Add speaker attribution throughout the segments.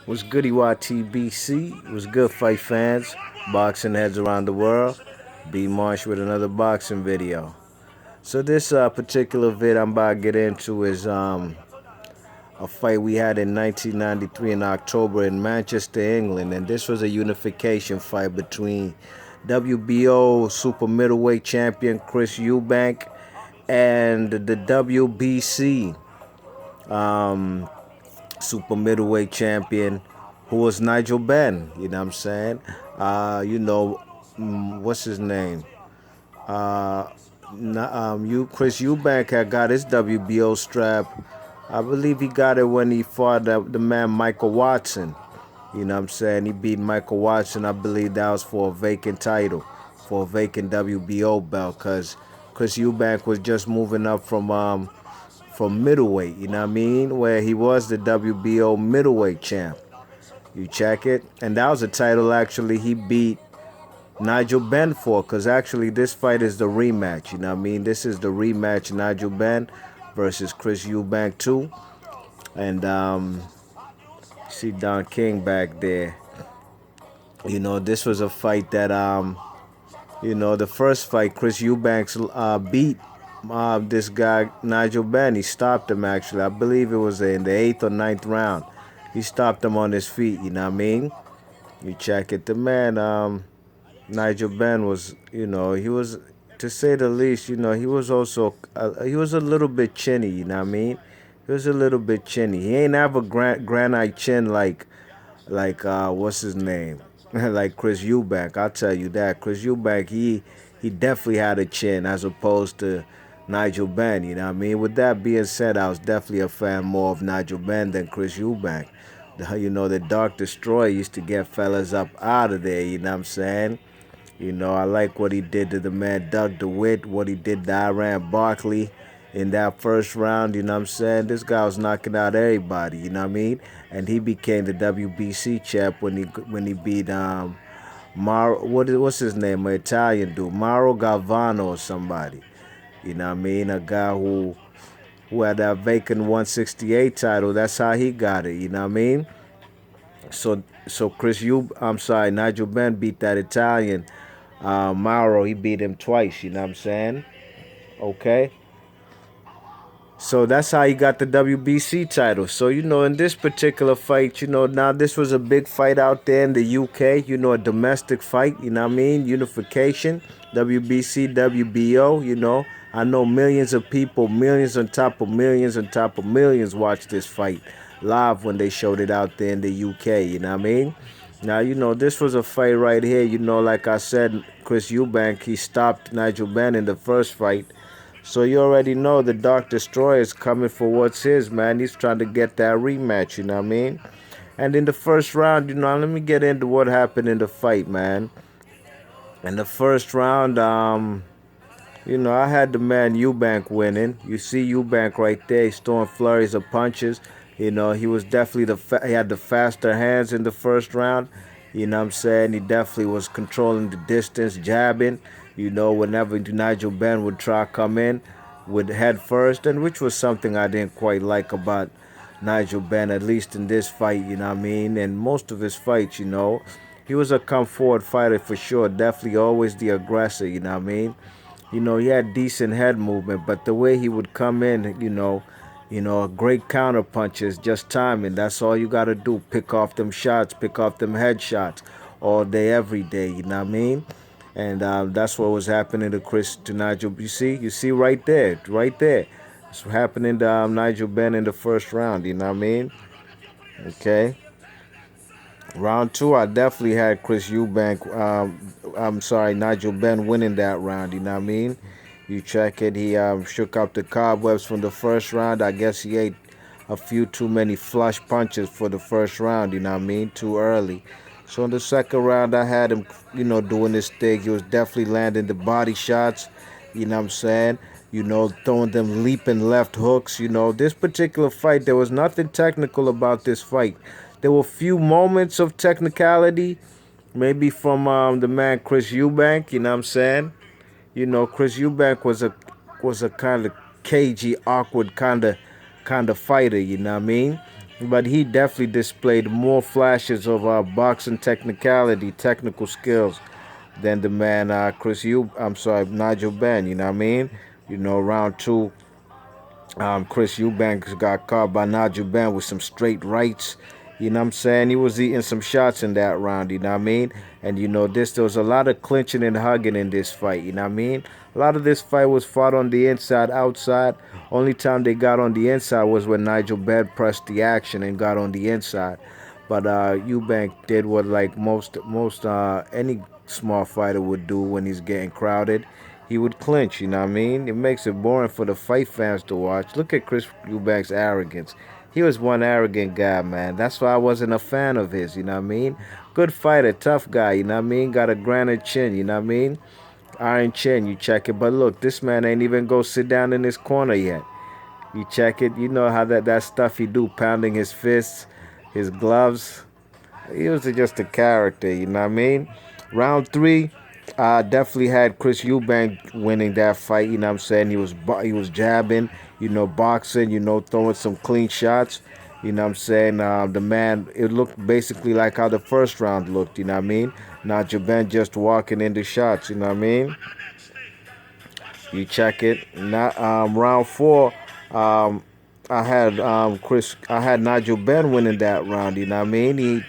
Speaker 1: What's goody YTBC? What's good, fight fans? Boxing heads around the world. B Marsh with another boxing video. So this particular vid I'm about to get into is a fight we had in 1993 in October in Manchester, England, and this was a unification fight between WBO super middleweight champion Chris Eubank and the WBC super middleweight champion, who was Nigel Benn. You know what I'm saying? What's his name? Chris Eubank had got his WBO strap. I believe he got it when he fought the man Michael Watson. You know what I'm saying? He beat Michael Watson. I believe that was for a vacant title, for a vacant WBO belt, because Chris Eubank was just moving up from middleweight, you know what I mean? Where he was the WBO middleweight champ. You check it. And that was a title actually he beat Nigel Benn for, because actually this fight is the rematch, you know what I mean? This is the rematch, Nigel Benn versus Chris Eubank too. And see Don King back there. You know, this was a fight that the first fight Chris Eubanks beat this guy Nigel Benn. He stopped him actually. I believe it was in the 8th or ninth round. He stopped him on his feet, you know what I mean? You check it. The man, Nigel Benn was, he was, to say the least, he was also, he was a little bit chinny, you know what I mean? He was a little bit chinny. He ain't have a granite chin like what's his name? Like Chris Eubank. I'll tell you that. Chris Eubank, he definitely had a chin as opposed to Nigel Benn, you know what I mean? With that being said, I was definitely a fan more of Nigel Benn than Chris Eubank. The Dark Destroyer used to get fellas up out of there, you know what I'm saying? I like what he did to the man Doug DeWitt, what he did to Iran Barkley in that first round, you know what I'm saying? This guy was knocking out everybody, you know what I mean? And he became the WBC champ when he beat Mauro, what's his name? An Italian dude, Mauro Galvano or somebody. You know what I mean? A guy who had that vacant 168 title. That's how he got it. You know what I mean? So Nigel Benn beat that Italian Mauro. He beat him twice. You know what I'm saying? Okay. So that's how he got the WBC title. So, in this particular fight, now this was a big fight out there in the UK, a domestic fight, you know what I mean? Unification, WBC, WBO, I know millions of people, millions on top of millions on top of millions watched this fight live when they showed it out there in the UK, you know what I mean? Now, this was a fight right here, like I said, Chris Eubank, he stopped Nigel Benn in the first fight. So you already know the Dark Destroyer is coming for what's his, man. He's trying to get that rematch, you know what I mean? And in the first round, let me get into what happened in the fight, man. In the first round, I had the man Eubank winning. You see Eubank right there. He's throwing flurries of punches. He was definitely he had the faster hands in the first round. You know what I'm saying? He definitely was controlling the distance, jabbing. Whenever Nigel Benn would try to come in with head first, and which was something I didn't quite like about Nigel Benn, at least in this fight, you know what I mean? And most of his fights, he was a come forward fighter for sure. Definitely always the aggressor, you know what I mean? He had decent head movement, but the way he would come in, great counter punches, just timing. That's all you got to do. Pick off them shots, pick off them head shots all day, every day, you know what I mean? And that's what was happening to Nigel. You see right there, right there. It's happening to Nigel Benn in the first round, you know what I mean? Okay. Round two, I definitely had Nigel Benn winning that round, you know what I mean? You check it, he shook up the cobwebs from the first round. I guess he ate a few too many flush punches for the first round, you know what I mean? Too early. So in the second round, I had him, doing this thing. He was definitely landing the body shots, you know what I'm saying? Throwing them leaping left hooks. This particular fight, there was nothing technical about this fight. There were few moments of technicality, maybe from the man Chris Eubank, you know what I'm saying? Chris Eubank was a kind of cagey, awkward kind of fighter, you know what I mean? but he definitely displayed more flashes of boxing technical skills than the man I'm sorry, Nigel Benn. You know what I mean? Round two, Chris Eubank got caught by Nigel Benn with some straight rights. You know what I'm saying? He was eating some shots in that round, you know what I mean? And there was a lot of clinching and hugging in this fight, you know what I mean? A lot of this fight was fought on the inside, outside. Only time they got on the inside was when Nigel Benn pressed the action and got on the inside. But Eubank did what like most any small fighter would do when he's getting crowded. He would clinch, you know what I mean? It makes it boring for the fight fans to watch. Look at Chris Eubank's arrogance. He was one arrogant guy, man. That's why I wasn't a fan of his, you know what I mean? Good fighter, tough guy, you know what I mean? Got a granite chin, you know what I mean? Iron chin, you check it. But look, this man ain't even go sit down in his corner yet. You check it, you know how that stuff he do, pounding his fists, his gloves. He was just a character, you know what I mean? Round three, I definitely had Chris Eubank winning that fight. You know what I'm saying? He was jabbing, boxing, throwing some clean shots. You know what I'm saying? The man, it looked basically like how the first round looked. You know what I mean? Nigel Benn just walking into shots. You know what I mean? You check it. Not round four. Um, I had Nigel Benn winning that round. You know what I mean?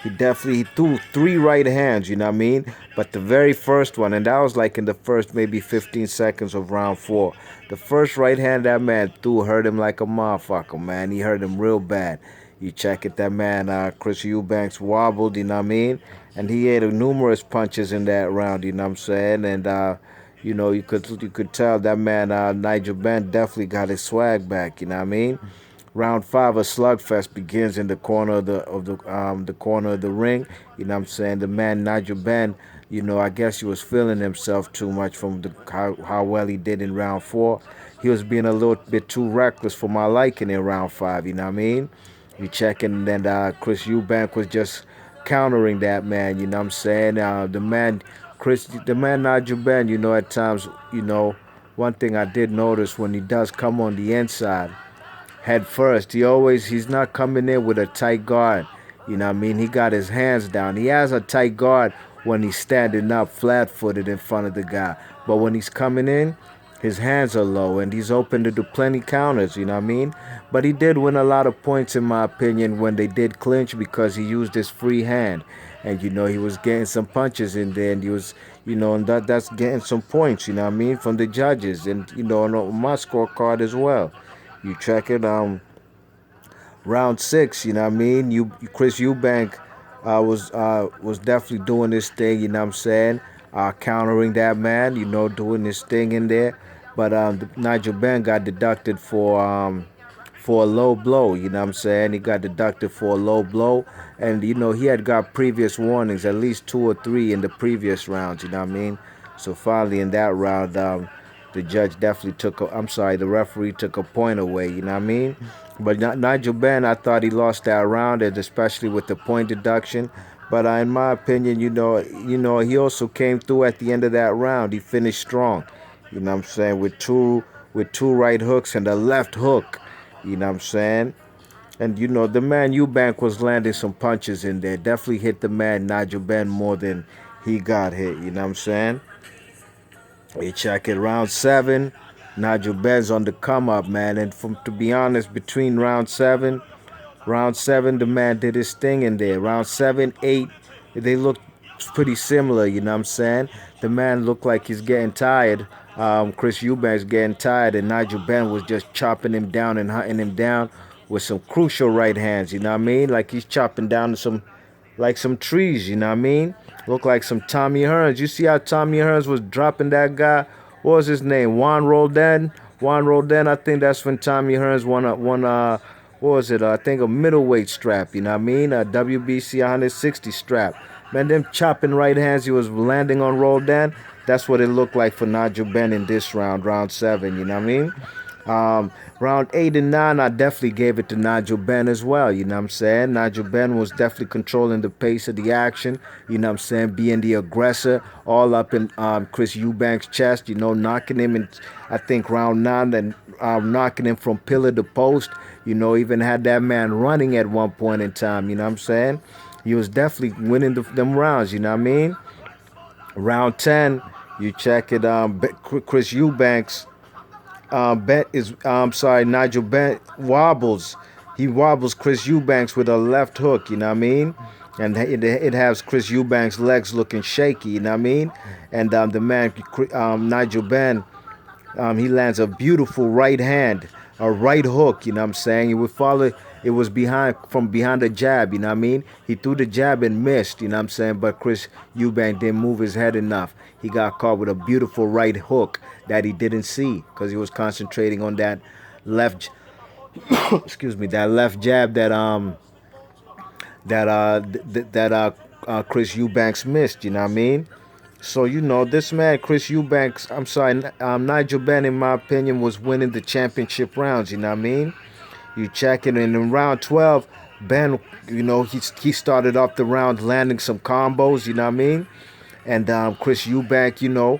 Speaker 1: He definitely threw three right hands. You know what I mean? But the very first one, and that was like in the first maybe 15 seconds of round four. The first right hand that man threw hurt him like a motherfucker, man. He hurt him real bad. You check it, that man, Chris Eubanks wobbled. You know what I mean? And he ate numerous punches in that round. You know what I'm saying? And you could tell that man Nigel Benn definitely got his swag back. You know what I mean? Round five, a slugfest begins in the corner of the corner of the ring. You know what I'm saying? The man Nigel Benn, I guess he was feeling himself too much from how well he did in round four. He was being a little bit too reckless for my liking in round five. You know what I mean? You checking, and Chris Eubank was just countering that man. You know what I'm saying? The man Nigel Benn. At times, one thing I did notice when he does come on the inside head first. He's not coming in with a tight guard. You know what I mean? He got his hands down. He has a tight guard when he's standing up flat footed in front of the guy. But when he's coming in, his hands are low and he's open to do plenty counters, you know what I mean? But he did win a lot of points in my opinion when they did clinch because he used his free hand. And he was getting some punches in there and he was and that's getting some points, you know what I mean, from the judges and on my scorecard as well. You check it. Round six. You know what I mean. Chris Eubank was definitely doing this thing. You know what I'm saying. Countering that man. Doing this thing in there. But Nigel Benn got deducted for a low blow. You know what I'm saying. He got deducted for a low blow, and he had got previous warnings, at least two or three in the previous rounds. You know what I mean. So finally in that round, the judge definitely the referee took a point away, you know what I mean? But Nigel Benn, I thought he lost that round, and especially with the point deduction. But in my opinion, he also came through at the end of that round. He finished strong, you know what I'm saying, with two right hooks and a left hook, you know what I'm saying? And the man Eubank was landing some punches in there. Definitely hit the man Nigel Benn more than he got hit, you know what I'm saying? You check it, round seven. Nigel Benn's on the come up, man. And to be honest, between round seven, the man did his thing in there. Round seven, eight, they looked pretty similar. You know what I'm saying? The man looked like he's getting tired. Chris Eubank's getting tired, and Nigel Benn was just chopping him down and hunting him down with some crucial right hands. You know what I mean? Like he's chopping down some trees, you know what I mean? Look like some Tommy Hearns. You see how Tommy Hearns was dropping that guy? What was his name? Juan Roldan? Juan Roldan, I think that's when Tommy Hearns won what was it? I think a middleweight strap, you know what I mean? A WBC 160 strap. Man, them chopping right hands he was landing on Roldan, that's what it looked like for Nigel Benn in this round, round seven, you know what I mean? Round 8 and 9, I definitely gave it to Nigel Benn as well. You know what I'm saying? Nigel Benn was definitely controlling the pace of the action. You know what I'm saying? Being the aggressor, all up in Chris Eubank's chest. You know, knocking him in, I think, round 9, and knocking him from pillar to post. You know, even had that man running at one point in time. You know what I'm saying? He was definitely winning them rounds. You know what I mean? Round 10, you check it. Chris Eubanks Bet is sorry, Nigel Benn wobbles. He wobbles Chris Eubanks with a left hook, you know what I mean? And it has Chris Eubanks' legs looking shaky, you know what I mean? And the man, Nigel Benn, he lands a beautiful right hand, a right hook, you know what I'm saying? He would follow, it was from behind the jab, you know what I mean? He threw the jab and missed, you know what I'm saying? But Chris Eubank didn't move his head enough. He got caught with a beautiful right hook that he didn't see because he was concentrating on that left, excuse me, that left jab that Chris Eubanks missed, you know what I mean? So, you know, this man, Chris Eubanks, I'm sorry, Nigel Benn, in my opinion, was winning the championship rounds, you know what I mean? You check it, and in round 12, Ben, you know, he started off the round landing some combos, you know what I mean? And Chris Eubank, you know,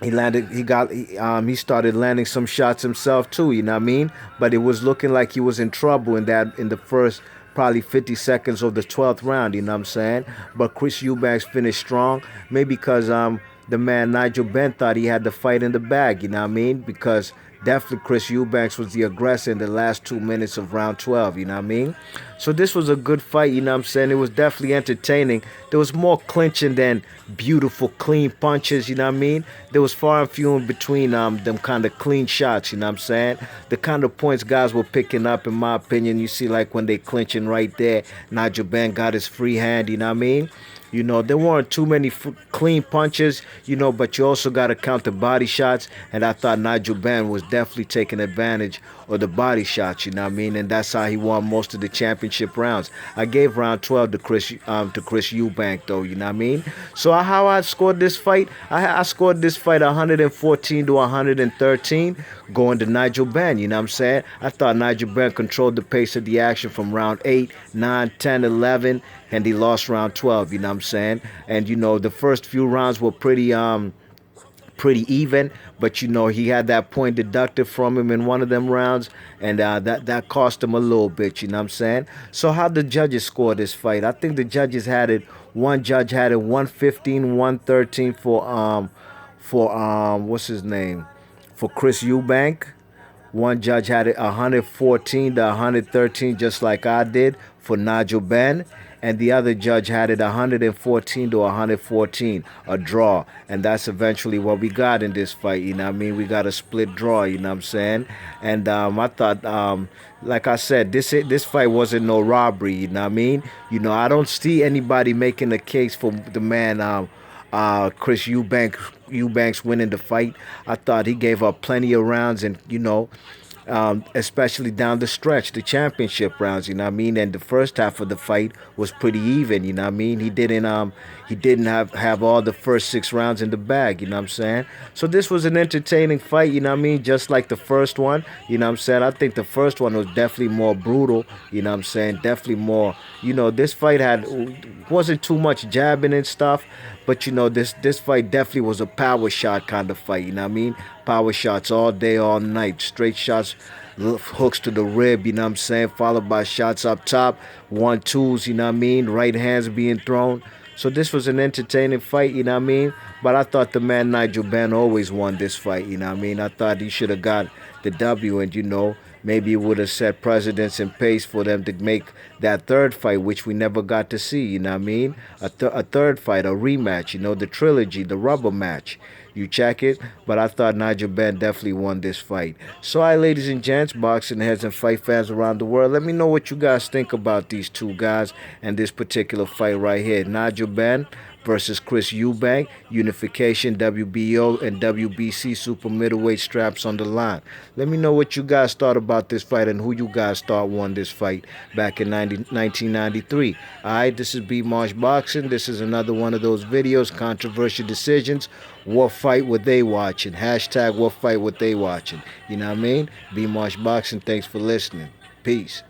Speaker 1: he started landing some shots himself too, you know what I mean? But it was looking like he was in trouble in the first probably 50 seconds of the 12th round, you know what I'm saying? But Chris Eubanks finished strong, maybe because the man Nigel Benn thought he had the fight in the bag, you know what I mean? Because definitely Chris Eubanks was the aggressor in the last 2 minutes of round 12, you know what I mean? So this was a good fight, you know what I'm saying? It was definitely entertaining. There was more clinching than beautiful, clean punches, you know what I mean? There was far and few in between them kind of clean shots, you know what I'm saying? The kind of points guys were picking up, in my opinion, you see like when they clinching right there, Nigel Benn got his free hand, you know what I mean? You know, there weren't too many clean punches, you know, but you also got to count the body shots. And I thought Nigel Benn was definitely taking advantage of the body shots, you know what I mean? And that's how he won most of the championship rounds. I gave round 12 to Chris Eubank, though, you know what I mean? So how I scored this fight? I scored this fight 114 to 113, going to Nigel Benn, you know what I'm saying? I thought Nigel Benn controlled the pace of the action from round 8, 9, 10, 11, and he lost round 12, you know what I'm saying? And, you know, the first few rounds were pretty even, but, you know, he had that point deducted from him in one of them rounds, and that cost him a little bit, you know what I'm saying? So how the judges score this fight? I think the judges had it, one judge had it 115, 113 for what's his name? For Chris Eubank. One judge had it 114 to 113, just like I did for Nigel Benn. And the other judge had it 114 to 114, a draw. And that's eventually what we got in this fight, you know what I mean? We got a split draw, you know what I'm saying? And I thought, like I said, this fight wasn't no robbery, you know what I mean? You know, I don't see anybody making a case for the man Chris Eubanks winning the fight. I thought he gave up plenty of rounds, and, you know, especially down the stretch, the championship rounds, you know what I mean? And the first half of the fight was pretty even, you know what I mean? He didn't have all the first 6 rounds in the bag, you know what I'm saying? So this was an entertaining fight, you know what I mean? Just like the first one, you know what I'm saying? I think the first one was definitely more brutal, you know what I'm saying? Definitely more, you know, this fight wasn't too much jabbing and stuff, but, you know, this fight definitely was a power shot kind of fight, you know what I mean? Power shots all day, all night, straight shots, hooks to the rib, you know what I'm saying? Followed by shots up top, 1-2s, you know what I mean? Right hands being thrown. So this was an entertaining fight, you know what I mean? But I thought the man Nigel Benn always won this fight, you know what I mean? I thought he should have got the W, and, you know, maybe it would have set precedence and pace for them to make that third fight, which we never got to see, you know what I mean? A third fight, a rematch, you know, the trilogy, the rubber match. You check it, but I thought Nigel Benn definitely won this fight. So, all right, ladies and gents, boxing heads and fight fans around the world, let me know what you guys think about these two guys and this particular fight right here. Nigel Benn versus Chris Eubank. Unification, WBO, and WBC super middleweight straps on the line. Let me know what you guys thought about this fight and who you guys thought won this fight back in 1993. Alright, this is B Marsh Boxing. This is another one of those videos, controversial decisions. What fight were they watching? Hashtag what fight were they watching? You know what I mean? B Marsh Boxing, thanks for listening. Peace.